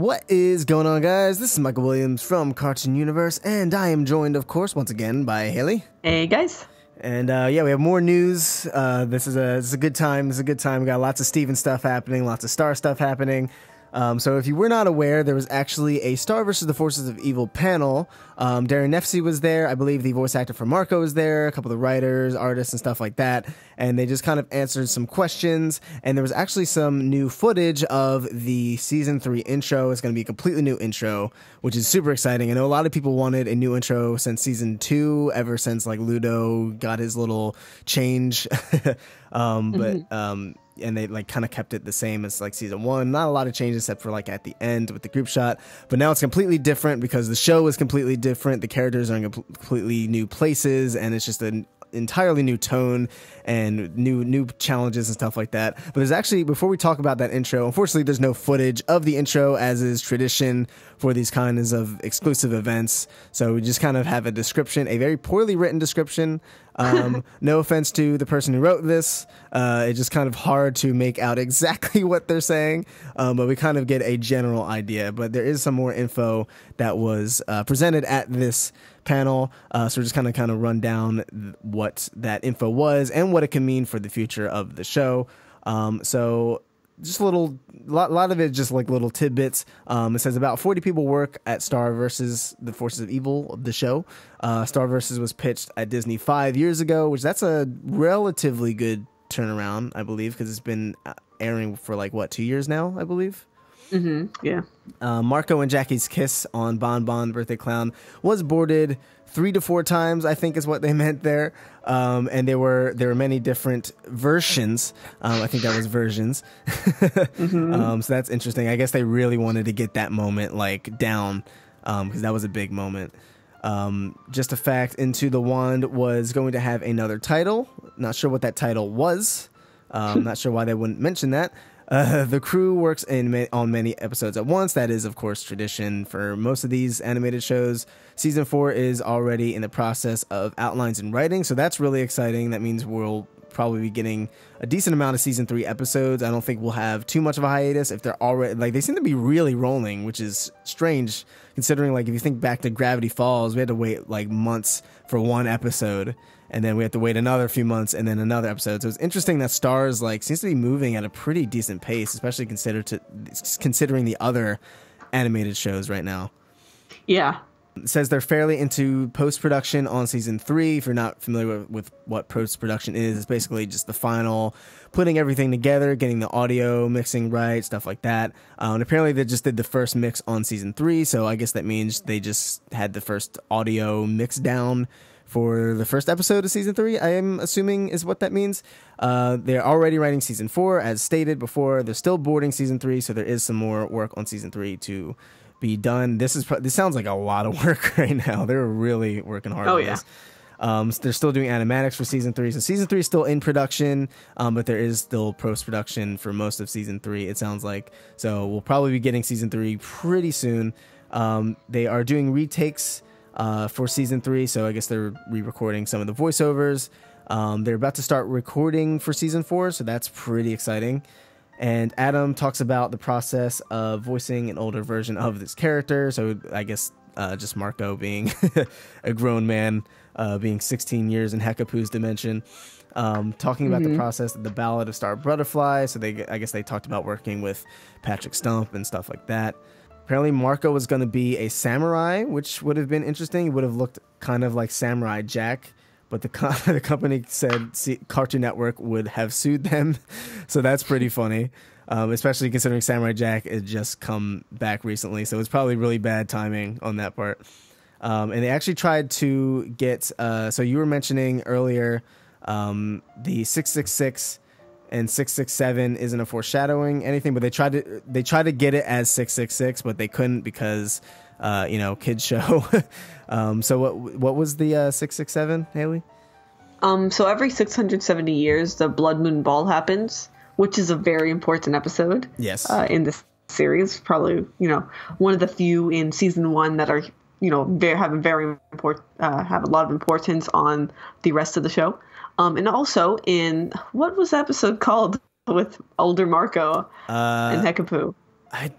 What is going on, guys? This is Michael Williams from Cartoon Universe, and I am joined, of course, once again by Haley. Hey, guys. And yeah, we have more news. This is a good time. This is a good time. We got lots of Steven stuff happening, lots of Star stuff happening. So if you were not aware, there was actually a Star versus the Forces of Evil panel. Darren Nefsey was there. I believe the voice actor for Marco was there, a couple of the writers, artists, and stuff like that. And they just kind of answered some questions. And there was actually some new footage of the Season 3 intro. It's going to be a completely new intro, which is super exciting. I know a lot of people wanted a new intro since Season 2, ever since like Ludo got his little change. And they like kind of kept it the same as like Season 1. Not a lot of changes except for like at the end with the group shot. But now it's completely different because the show is completely different. The characters are in completely new places, and it's just an entirely new tone and new challenges and stuff like that. But there's actually, before we talk about that intro, unfortunately there's no footage of the intro, as is tradition for these kinds of exclusive events. So we just kind of have a description, a very poorly written description. No offense to the person who wrote this. It's just kind of hard to make out exactly what they're saying, but we kind of get a general idea. But there is some more info that was presented at this panel, so we're just kind of run down what that info was and what it can mean for the future of the show. So just a lot of it just like little tidbits. It says about 40 people work at Star versus the Forces of Evil, the show. Star versus was pitched at Disney 5 years ago, which that's a relatively good turnaround, I believe, because it's been airing for like 2 years now, I believe. Yeah. Marco and Jackie's kiss on Bon Bon Birthday Clown was boarded 3 to 4 times, I think is what they meant there. And there were many different versions. I think that was versions. So that's interesting. I guess they really wanted to get that moment like down, because that was a big moment. Just a fact, Into the Wand was going to have another title. Not sure what that title was. Not sure why they wouldn't mention that. The crew works on many episodes at once. That is, of course, tradition for most of these animated shows. Season 4 is already in the process of outlines and writing, so that's really exciting. That means we'll probably be getting a decent amount of Season 3 episodes. I don't think we'll have too much of a hiatus if they're already, like, they seem to be really rolling, which is strange considering, like, if you think back to Gravity Falls, we had to wait like months for one episode. And then we have to wait another few months and then another episode. So it's interesting that Starz like seems to be moving at a pretty decent pace, especially considering the other animated shows right now. Yeah. It says they're fairly into post-production on Season 3. If you're not familiar with what post-production is, it's basically just the final, putting everything together, getting the audio mixing right, stuff like that. And apparently they just did the first mix on Season 3, so I guess that means they just had the first audio mix down for the first episode of Season 3, I am assuming is what that means. They're already writing Season 4, as stated before. They're still boarding Season 3, so there is some more work on Season 3 to be done. This sounds like a lot of work right now. They're really working hard on this. So they're still doing animatics for Season 3. So Season 3 is still in production, but there is still post-production for most of Season 3, it sounds like. So we'll probably be getting Season 3 pretty soon. They are doing retakes for Season 3, so I guess they're re-recording some of the voiceovers. They're about to start recording for Season 4, so that's pretty exciting. And Adam talks about the process of voicing an older version of this character, so I guess just Marco being a grown man, being 16 years in Hekapoo's dimension. Talking about the process of the Ballad of Star Butterfly, so I guess they talked about working with Patrick Stump and stuff like that. Apparently Marco was going to be a samurai, which would have been interesting. He would have looked kind of like Samurai Jack, but the company said Cartoon Network would have sued them. So that's pretty funny, especially considering Samurai Jack had just come back recently. So it's probably really bad timing on that part. And they actually tried to get, so you were mentioning earlier the 666 and 667 isn't a foreshadowing anything, but they tried to get it as 666, but they couldn't because kids show. So what was the 667, Haley? So every 670 years the Blood Moon Ball happens, which is a very important episode. Yes. In this series, probably one of the few in Season 1 that are have a lot of importance on the rest of the show. And also in, what was the episode called with older Marco and Hekapoo? I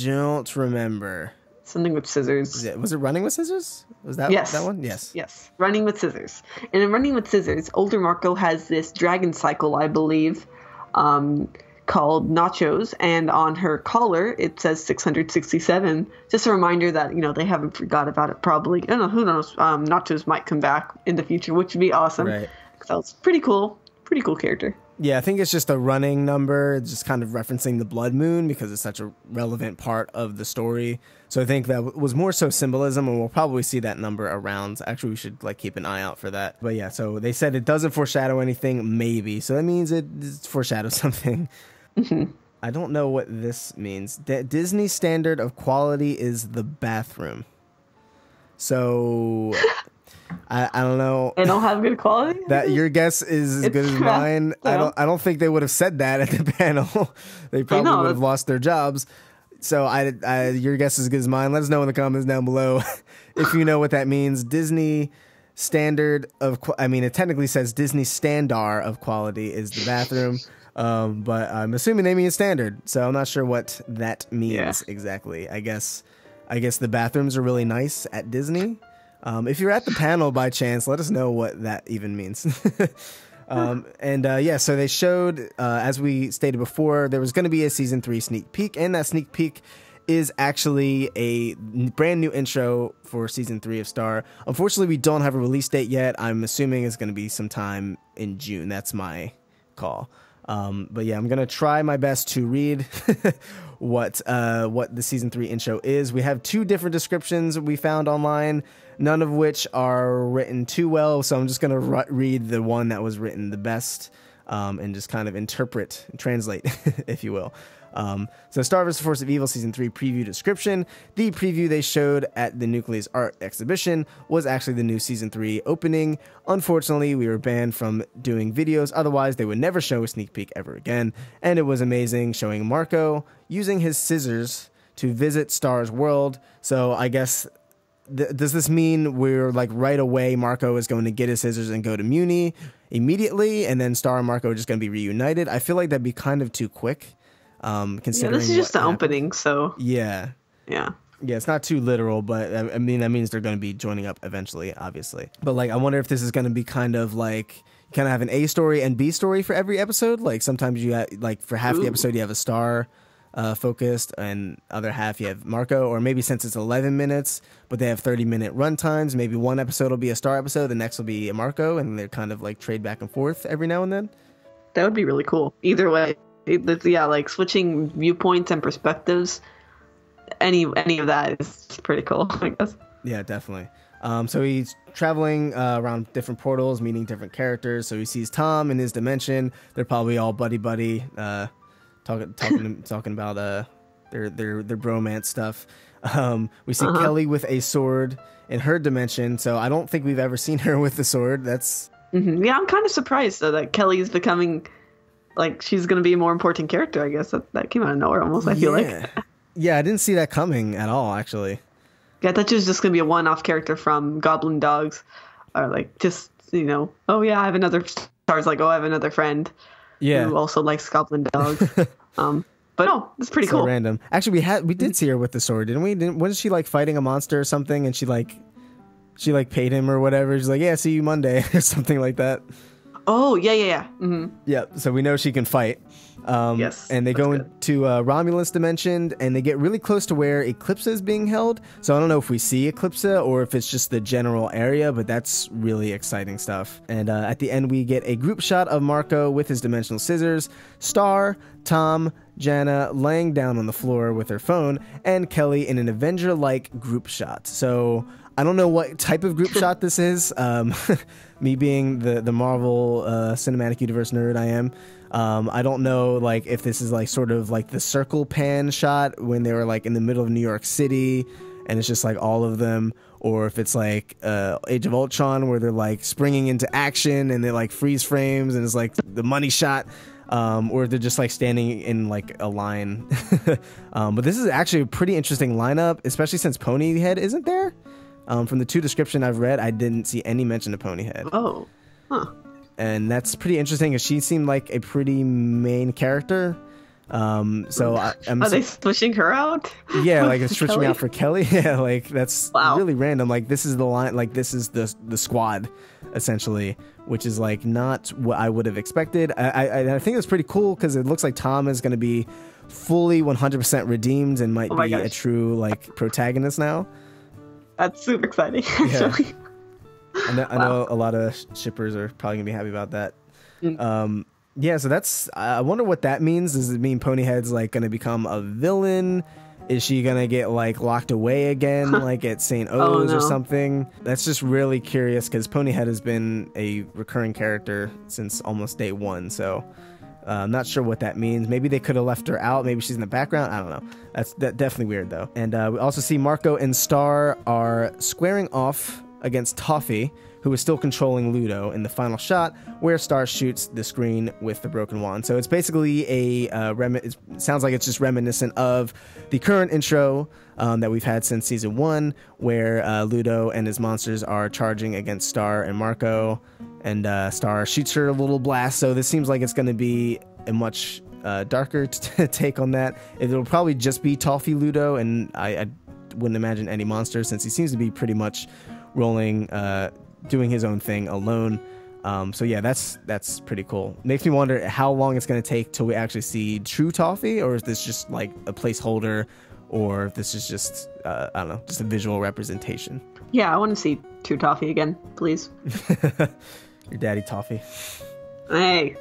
don't remember. Something with scissors. Was it Running with Scissors? Was that yes. that one? Yes. Yes. Running with Scissors. And in Running with Scissors, older Marco has this dragon cycle, I believe, called Nachos. And on her collar, it says 667. Just a reminder that, they haven't forgot about it probably. I don't know. Who knows? Nachos might come back in the future, which would be awesome. Right. So it's pretty cool. Pretty cool character. Yeah, I think it's just a running number, just kind of referencing the blood moon because it's such a relevant part of the story. So I think that was more so symbolism, and we'll probably see that number around. Actually, we should keep an eye out for that. But yeah, so they said it doesn't foreshadow anything, maybe. So that means it foreshadows something. Mm-hmm. I don't know what this means. Disney standard of quality is the bathroom. So I don't know. They don't have good quality? That your guess is as good as mine. So. I don't think they would have said that at the panel. They probably would have lost their jobs. So your guess is as good as mine. Let us know in the comments down below if you know what that means. Disney standard of it technically says Disney standard of quality is the bathroom. But I'm assuming they mean standard. So I'm not sure what that means exactly. I guess the bathrooms are really nice at Disney. If you're at the panel by chance, let us know what that even means. So they showed, as we stated before, there was going to be a season 3 sneak peek, and that sneak peek is actually a brand new intro for season 3 of Star. Unfortunately, we don't have a release date yet. I'm assuming it's going to be sometime in June. That's my call. But yeah, I'm going to try my best to read what the season 3 intro is. We have 2 different descriptions we found online, none of which are written too well. So I'm just going to read the one that was written the best, and just kind of interpret, translate, if you will. So Star vs. Force of Evil Season 3 preview description. The preview they showed at the Nucleus Art Exhibition was actually the new Season 3 opening. Unfortunately, we were banned from doing videos, otherwise they would never show a sneak peek ever again. And it was amazing, showing Marco using his scissors to visit Star's world. So I guess, does this mean we're right away Marco is going to get his scissors and go to Muni immediately, and then Star and Marco are just going to be reunited? I feel like that'd be kind of too quick. Considering this is just the opening, so yeah, it's not too literal, but that means they're going to be joining up eventually, obviously. But I wonder if this is going to be kind of have an A story and B story for every episode. Sometimes you have, for half the episode you have a Star focused, and other half you have Marco, or maybe since it's 11 minutes, but they have 30-minute run times, maybe one episode will be a Star episode, the next will be a Marco, and they're kind of trade back and forth every now and then. That would be really cool. Either way. Switching viewpoints and perspectives, any of that is pretty cool, I guess. Yeah, definitely. So he's traveling around different portals, meeting different characters. So he sees Tom in his dimension. They're probably all buddy, talking about their bromance stuff. We see Kelly with a sword in her dimension. So I don't think we've ever seen her with the sword. That's yeah. I'm kind of surprised though that Kelly's becoming. She's going to be a more important character, I guess. That came out of nowhere almost, I feel like. Yeah, I didn't see that coming at all, actually. Yeah, I thought she was just going to be a one-off character from Goblin Dogs. Or, oh, yeah, I have another... Star's I have another friend who also likes Goblin Dogs. But no, it's pretty cool. Random. Actually, we did see her with the sword, didn't we? Wasn't she, fighting a monster or something, and she paid him or whatever? She's yeah, see you Monday, or something like that. Oh, yeah. Mm-hmm. Yeah, so we know she can fight. Yes. And they go into Romulus dimension, and they get really close to where Eclipsa is being held. So I don't know if we see Eclipsa or if it's just the general area, but that's really exciting stuff. And at the end, we get a group shot of Marco with his dimensional scissors, Star, Tom, Jana laying down on the floor with her phone, and Kelly in an Avenger-like group shot. So I don't know what type of group shot this is. Me being the Marvel Cinematic Universe nerd I am, I don't know if this is sort of the circle pan shot when they were in the middle of New York City and it's just all of them, or if it's Age of Ultron where they're springing into action and they freeze frames and it's the money shot, or they're just standing in a line. But this is actually a pretty interesting lineup, especially since Ponyhead isn't there. From the 2 description I've read, I didn't see any mention of Ponyhead. Oh, huh. And that's pretty interesting, because she seemed like a pretty main character. So I'm Are they switching her out? Yeah, like it's switching Kelly? out for Kelly. Yeah, like that's Wow. really random. Like this is the line, like this is the squad, essentially, which is like not what I would have expected. I think it's pretty cool because it looks like Tom is going to be fully 100% redeemed and might be a true like protagonist now. That's super exciting, actually. Yeah. I know a lot of shippers are probably gonna be happy about that. Yeah, so that's. I wonder what that means. Does it mean Ponyhead's like gonna become a villain? Is she gonna get like locked away again, like at St. O's or something? That's just really curious because Ponyhead has been a recurring character since almost day one. So I'm not sure what that means. Maybe they could have left her out. Maybe she's in the background. I don't know. That's definitely weird though. And we also see Marco and Star are squaring off against Toffee, who is still controlling Ludo in the final shot, where Star shoots the screen with the broken wand. So it's basically it sounds like it's just reminiscent of the current intro that we've had since season 1, where Ludo and his monsters are charging against Star and Marco, and Star shoots her a little blast. So this seems like it's going to be a much darker take on that. It'll probably just be Toffee Ludo, and I wouldn't imagine any monsters, since he seems to be pretty much rolling, doing his own thing alone. So yeah, that's pretty cool. Makes me wonder how long it's going to take till we actually see true Toffee, or is this just like a placeholder, or if this is just I don't know, just a visual representation. Yeah, I want to see true Toffee again, please. Your daddy Toffee. Hey.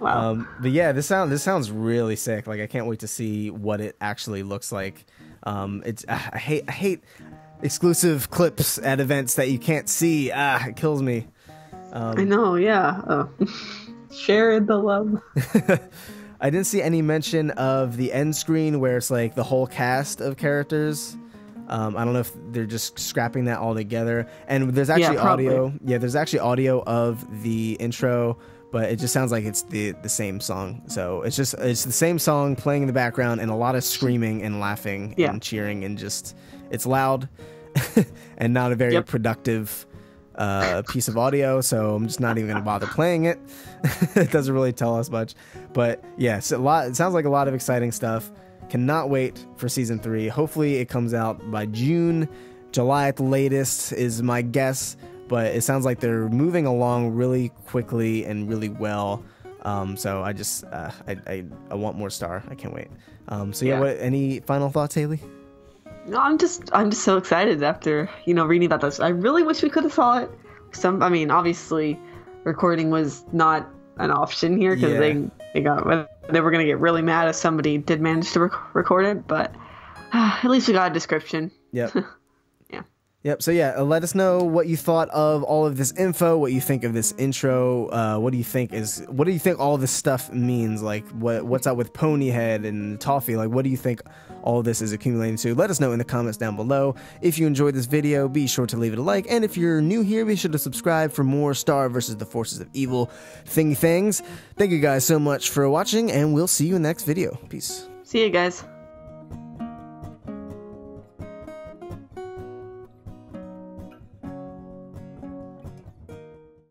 Wow. But yeah, this sounds really sick. Like I can't wait to see what it actually looks like. I hate exclusive clips at events that you can't see. It kills me. I know, yeah. Share the love. I didn't see any mention of the end screen where it's like the whole cast of characters. I don't know if they're just scrapping that all together. And there's actually audio. Yeah, there's actually audio of the intro, but it just sounds like it's the same song. So it's the same song playing in the background, and a lot of screaming and laughing and cheering, and just it's loud and not a very productive piece of audio. So I'm just not even gonna bother playing it. It doesn't really tell us much, but yes, it sounds like a lot of exciting stuff. Cannot wait for season 3. Hopefully it comes out by June, July at the latest is my guess. But it sounds like they're moving along really quickly and really well. So I just I want more Star. I can't wait. So yeah, any final thoughts, Haley? No, I'm just so excited after reading about this. I really wish we could have saw it. I mean, obviously, recording was not an option here because they were gonna get really mad if somebody did manage to record it. But at least we got a description. Yep. Yep. So yeah, let us know what you thought of all of this info. What you think of this intro? What do you think all this stuff means? Like, what's up with Ponyhead and Toffee? Like, what do you think all this is accumulating to? Let us know in the comments down below. If you enjoyed this video, be sure to leave it a like. And if you're new here, be sure to subscribe for more Star versus the Forces of Evil things. Thank you guys so much for watching, and we'll see you in the next video. Peace. See you guys.